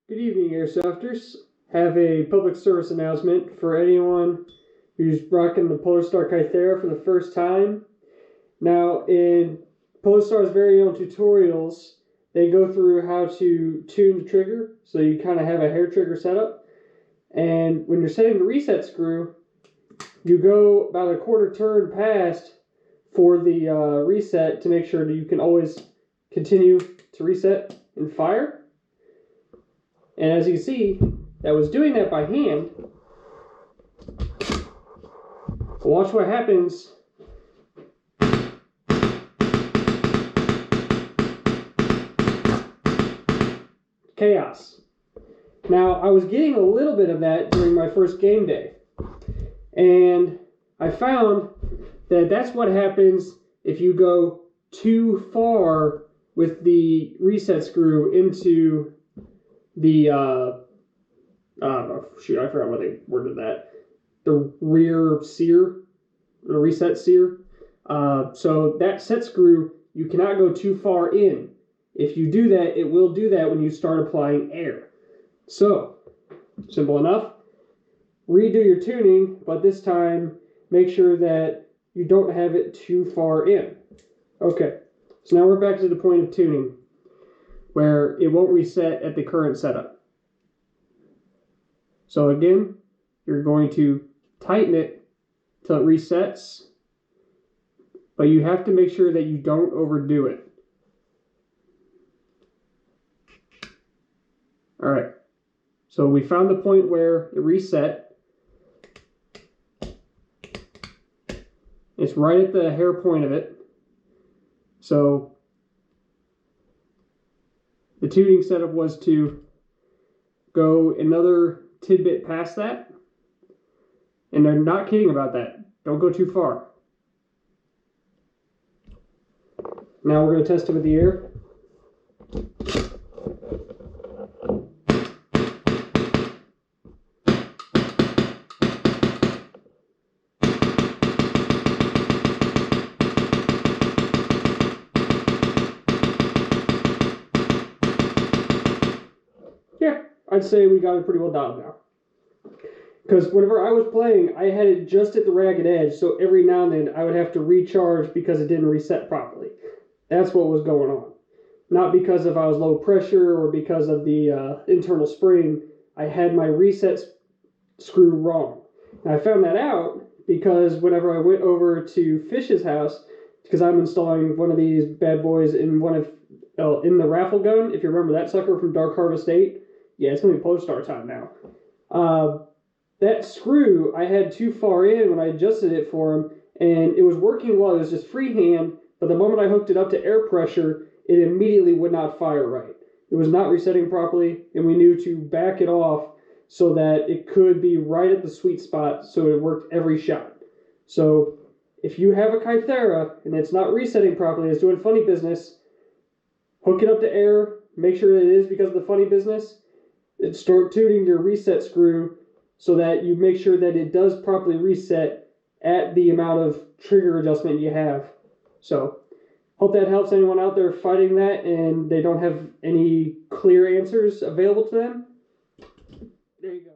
Good evening, Airsofters. Have a public service announcement for anyone who's rocking the Polarstar Kythera for the first time. Now, in Polarstar's very own tutorials, they go through how to tune the trigger, so you kind of have a hair trigger setup. And when you're setting the reset screw, you go about a quarter turn past for the reset to make sure that you can always continue to reset and fire. And as you can see, I was doing that by hand. Watch what happens. Chaos. Now, I was getting a little bit of that during my first game day. And I found that that's what happens if you go too far with the reset screw into the shoot, I forgot what they worded that. The rear sear, the reset sear. So that set screw, you cannot go too far in. If you do that, it will do that when you start applying air. So, simple enough. Redo your tuning, but this time make sure that you don't have it too far in. Okay, so now we're back to the point of tuning, where it won't reset at the current setup. So again, you're going to tighten it till it resets, but you have to make sure that you don't overdo it. All right, so we found the point where it reset. It's right at the hair point of it. So the tuning setup was to go another tidbit past that. And they're not kidding about that. Don't go too far. Now we're going to test it with the air. Yeah, I'd say we got it pretty well dialed now. Because whenever I was playing, I had it just at the ragged edge, so every now and then I would have to recharge because it didn't reset properly. That's what was going on. Not because if I was low pressure or because of the internal spring. I had my reset screw wrong. And I found that out because whenever I went over to Fish's house, because I'm installing one of these bad boys in in the raffle gun, if you remember that sucker from Dark Harvest 8. Yeah, it's going to be Polarstar time now. That screw I had too far in when I adjusted it for him, and it was working well. It was just freehand, but the moment I hooked it up to air pressure, it immediately would not fire right. It was not resetting properly, and we knew to back it off so that it could be right at the sweet spot so it worked every shot. So if you have a Kythera and it's not resetting properly, it's doing funny business, hook it up to air, make sure that it is because of the funny business, and start tuning your reset screw so that you make sure that it does properly reset at the amount of trigger adjustment you have. So, hope that helps anyone out there fighting that and they don't have any clear answers available to them. There you go.